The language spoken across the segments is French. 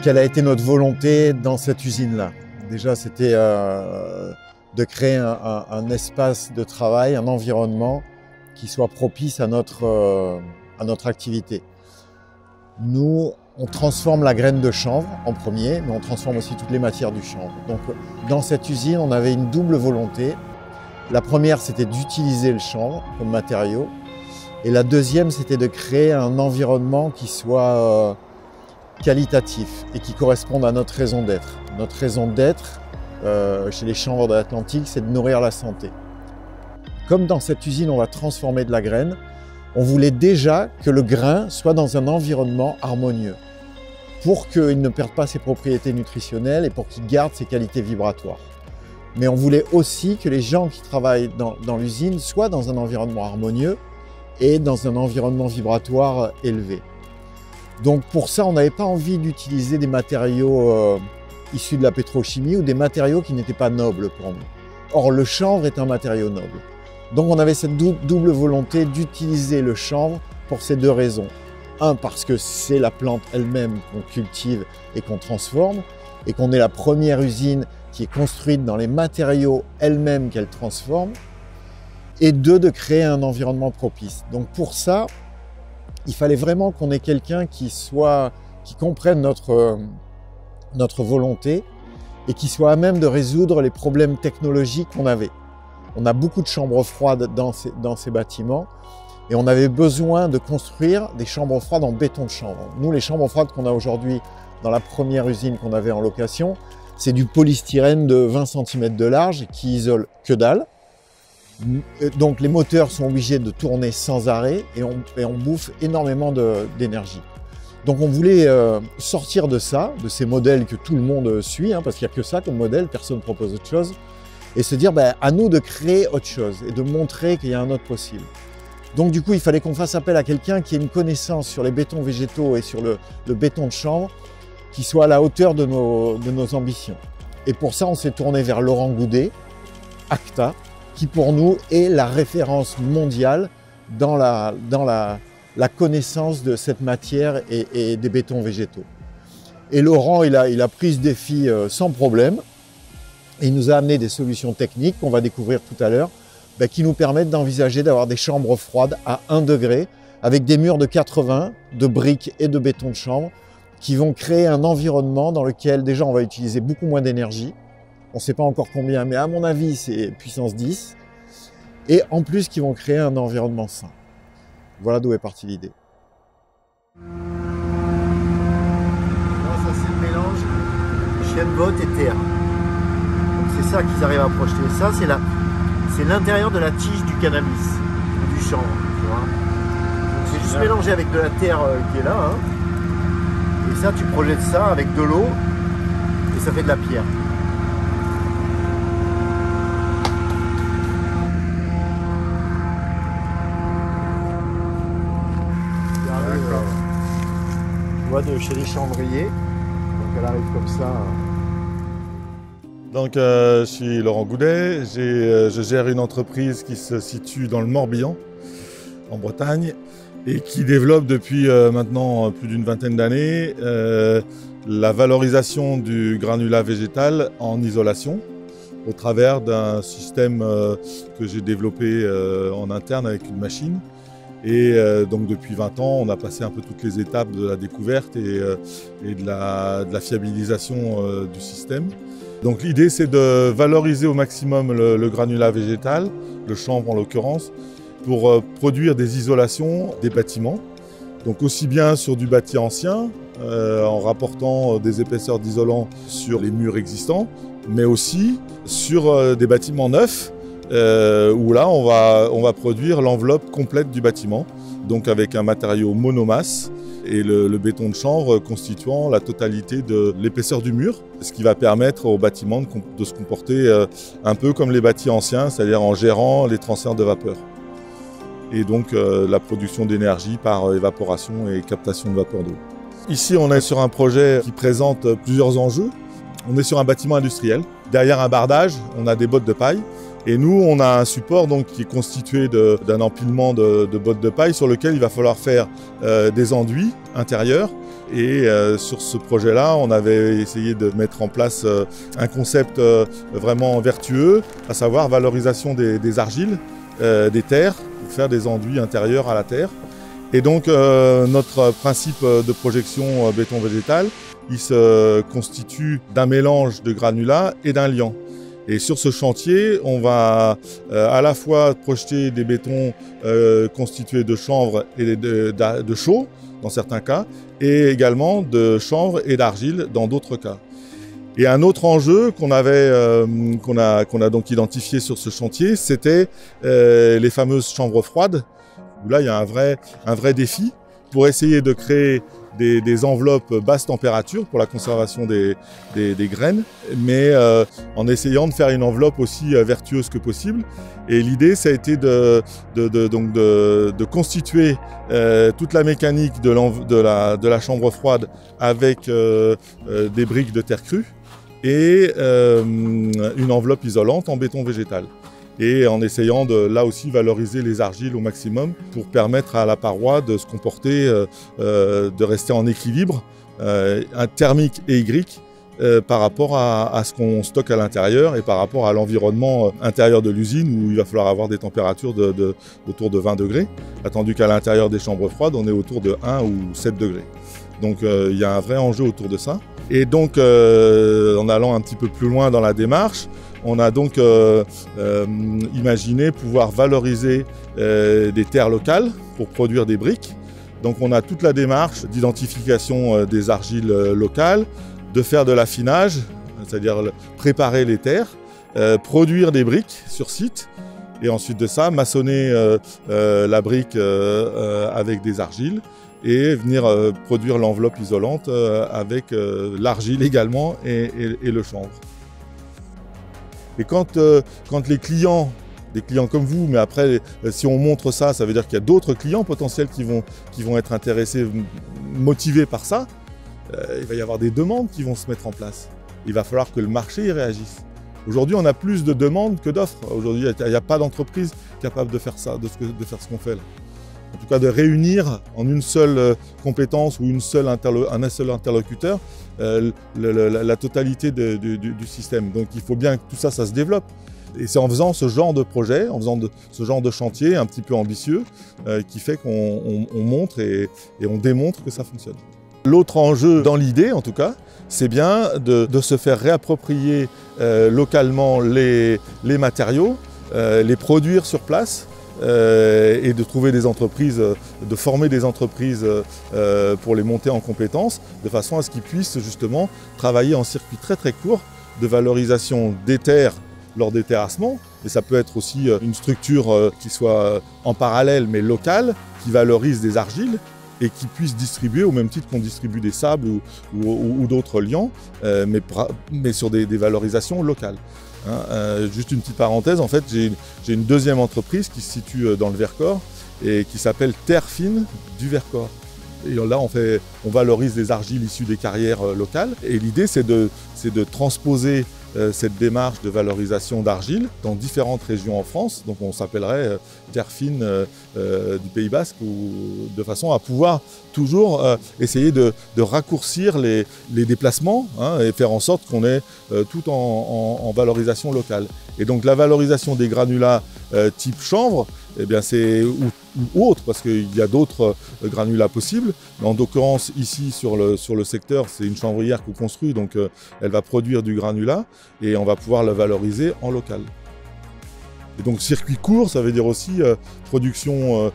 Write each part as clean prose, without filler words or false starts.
Quelle a été notre volonté dans cette usine-là? Déjà, c'était de créer un espace de travail, un environnement qui soit propice à notre activité. Nous, on transforme la graine de chanvre en premier, mais on transforme aussi toutes les matières du chanvre. Donc, dans cette usine, on avait une double volonté. La première, c'était d'utiliser le chanvre comme matériau. Et la deuxième, c'était de créer un environnement qui soit qualitatif et qui corresponde à notre raison d'être. Notre raison d'être chez les chanvres de l'Atlantique, c'est de nourrir la santé. Comme dans cette usine, on va transformer de la graine, on voulait déjà que le grain soit dans un environnement harmonieux pour qu'il ne perde pas ses propriétés nutritionnelles et pour qu'il garde ses qualités vibratoires. Mais on voulait aussi que les gens qui travaillent dans l'usine soient dans un environnement harmonieux et dans un environnement vibratoire élevé. Donc pour ça, on n'avait pas envie d'utiliser des matériaux issus de la pétrochimie ou des matériaux qui n'étaient pas nobles pour nous. Or, le chanvre est un matériau noble. Donc on avait cette double volonté d'utiliser le chanvre pour ces deux raisons. Un, parce que c'est la plante elle-même qu'on cultive et qu'on transforme, et qu'on est la première usine qui est construite dans les matériaux elles-mêmes qu'elle transforme. Et deux, de créer un environnement propice. Donc pour ça, il fallait vraiment qu'on ait quelqu'un qui comprenne notre volonté et qui soit à même de résoudre les problèmes technologiques qu'on avait. On a beaucoup de chambres froides dans ces bâtiments et on avait besoin de construire des chambres froides en béton de chanvre. Nous, les chambres froides qu'on a aujourd'hui dans la première usine qu'on avait en location, c'est du polystyrène de 20 cm de large qui isole que dalle. Donc les moteurs sont obligés de tourner sans arrêt et on bouffe énormément d'énergie. Donc on voulait sortir de ça, de ces modèles que tout le monde suit, parce qu'il n'y a que ça comme modèle, personne ne propose autre chose, et se dire à nous de créer autre chose et de montrer qu'il y a un autre possible. Donc du coup, il fallait qu'on fasse appel à quelqu'un qui ait une connaissance sur les bétons végétaux et sur le béton de chanvre qui soit à la hauteur de nos ambitions. Et pour ça, on s'est tourné vers Laurent Goudet, ACTA, qui pour nous est la référence mondiale dans la connaissance de cette matière et des bétons végétaux. Et Laurent, il a pris ce défi sans problème. Et il nous a amené des solutions techniques qu'on va découvrir tout à l'heure, qui nous permettent d'envisager d'avoir des chambres froides à 1 degré avec des murs de 80, de briques et de béton de chanvre qui vont créer un environnement dans lequel déjà on va utiliser beaucoup moins d'énergie. On ne sait pas encore combien, mais à mon avis, c'est puissance 10. Et en plus, qui vont créer un environnement sain. Voilà d'où est partie l'idée. Ça, c'est le mélange chêne-botte et terre. C'est ça qu'ils arrivent à projeter. Ça, c'est l'intérieur de la tige du cannabis, du chanvre. C'est juste mélangé avec de la terre qui est là. Et ça, tu projettes ça avec de l'eau et ça fait de la pierre. De chez les chanvriers, donc elle arrive comme ça. Donc je suis Laurent Goudet, je gère une entreprise qui se situe dans le Morbihan, en Bretagne, et qui développe depuis maintenant plus d'une vingtaine d'années la valorisation du granulat végétal en isolation au travers d'un système que j'ai développé en interne avec une machine. Et donc depuis 20 ans, on a passé un peu toutes les étapes de la découverte et de la fiabilisation du système. Donc l'idée, c'est de valoriser au maximum le granulat végétal, le chanvre en l'occurrence, pour produire des isolations des bâtiments. Donc aussi bien sur du bâti ancien, en rapportant des épaisseurs d'isolant sur les murs existants, mais aussi sur des bâtiments neufs, où là on va produire l'enveloppe complète du bâtiment, donc avec un matériau monomasse et le béton de chanvre constituant la totalité de l'épaisseur du mur, ce qui va permettre au bâtiment de se comporter un peu comme les bâtis anciens, c'est-à-dire en gérant les transferts de vapeur. Et donc la production d'énergie par évaporation et captation de vapeur d'eau. Ici on est sur un projet qui présente plusieurs enjeux. On est sur un bâtiment industriel. Derrière un bardage, on a des bottes de paille. Et nous, on a un support donc, qui est constitué d'un empilement de bottes de paille sur lequel il va falloir faire des enduits intérieurs Et sur ce projet-là, on avait essayé de mettre en place un concept vraiment vertueux, à savoir valorisation des argiles, des terres, pour faire des enduits intérieurs à la terre. Et donc notre principe de projection béton végétal, il se constitue d'un mélange de granulats et d'un liant. Et sur ce chantier, on va à la fois projeter des bétons constitués de chanvre et de chaux, dans certains cas, et également de chanvre et d'argile dans d'autres cas. Et un autre enjeu qu'on a donc identifié sur ce chantier, c'était les fameuses chambres froides, où là il y a un vrai défi pour essayer de créer des enveloppes basse température pour la conservation des graines, mais en essayant de faire une enveloppe aussi vertueuse que possible. Et l'idée, ça a été de constituer toute la mécanique de la chambre froide avec des briques de terre crue et une enveloppe isolante en béton végétal. Et en essayant de, là aussi, valoriser les argiles au maximum pour permettre à la paroi de se comporter, de rester en équilibre thermique et hydrique par rapport à ce qu'on stocke à l'intérieur et par rapport à l'environnement intérieur de l'usine où il va falloir avoir des températures autour de 20 degrés, attendu qu'à l'intérieur des chambres froides, on est autour de 1 ou 7 degrés. Donc il y a un vrai enjeu autour de ça. Et donc, en allant un petit peu plus loin dans la démarche, on a donc imaginé pouvoir valoriser des terres locales pour produire des briques. Donc on a toute la démarche d'identification des argiles locales, de faire de l'affinage, c'est-à-dire préparer les terres, produire des briques sur site, et ensuite de ça, maçonner la brique avec des argiles et venir produire l'enveloppe isolante avec l'argile également et le chanvre. Et quand les clients, des clients comme vous, mais après si on montre ça, ça veut dire qu'il y a d'autres clients potentiels qui vont être intéressés, motivés par ça, il va y avoir des demandes qui vont se mettre en place. Il va falloir que le marché y réagisse. Aujourd'hui, on a plus de demandes que d'offres. Aujourd'hui, il n'y a pas d'entreprise capable de faire ça, de faire ce qu'on fait là. En tout cas, de réunir en une seule compétence ou un seul interlocuteur la totalité du système. Donc il faut bien que tout ça, ça se développe. Et c'est en faisant ce genre de projet, en faisant ce genre de chantier un petit peu ambitieux, qui fait qu'on montre et on démontre que ça fonctionne. L'autre enjeu dans l'idée, en tout cas, c'est bien de se faire réapproprier localement les matériaux, les produire sur place, et de trouver des entreprises, de former des entreprises pour les monter en compétences, de façon à ce qu'ils puissent justement travailler en circuit très très court de valorisation des terres lors des terrassements. Et ça peut être aussi une structure qui soit en parallèle mais locale, qui valorise des argiles et qui puisse distribuer au même titre qu'on distribue des sables ou d'autres liants, mais sur des valorisations locales. Juste une petite parenthèse, en fait, j'ai une deuxième entreprise qui se situe dans le Vercors et qui s'appelle Terre Fine du Vercors. Et là, on valorise les argiles issues des carrières locales. Et l'idée, c'est de transposer cette démarche de valorisation d'argile dans différentes régions en France. Donc on s'appellerait Terre Fine du Pays Basque, de façon à pouvoir toujours essayer de raccourcir les déplacements et faire en sorte qu'on ait tout en valorisation locale. Et donc la valorisation des granulats type chanvre, eh bien ou autre, parce qu'il y a d'autres granulats possibles. En l'occurrence, ici, sur le secteur, c'est une chanvrière qu'on construit, donc elle va produire du granulat et on va pouvoir le valoriser en local. Et donc circuit court, ça veut dire aussi production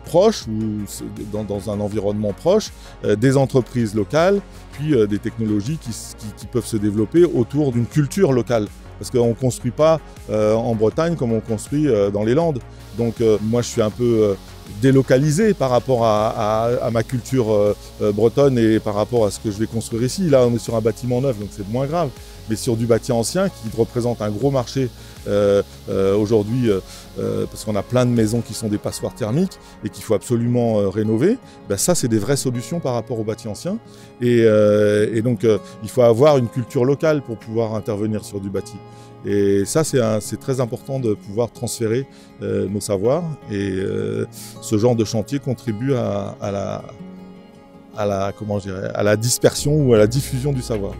proche ou dans un environnement proche, des entreprises locales, puis des technologies qui peuvent se développer autour d'une culture locale. Parce qu'on ne construit pas en Bretagne comme on construit dans les Landes. Donc moi je suis un peu délocalisé par rapport à ma culture bretonne et par rapport à ce que je vais construire ici. Là on est sur un bâtiment neuf, donc c'est moins grave. Mais sur du bâti ancien qui représente un gros marché aujourd'hui, parce qu'on a plein de maisons qui sont des passoires thermiques et qu'il faut absolument rénover, ben ça c'est des vraies solutions par rapport au bâti ancien. Et donc il faut avoir une culture locale pour pouvoir intervenir sur du bâti. Et ça c'est très important de pouvoir transférer nos savoirs, et ce genre de chantier contribue à comment je dirais, à la dispersion ou à la diffusion du savoir.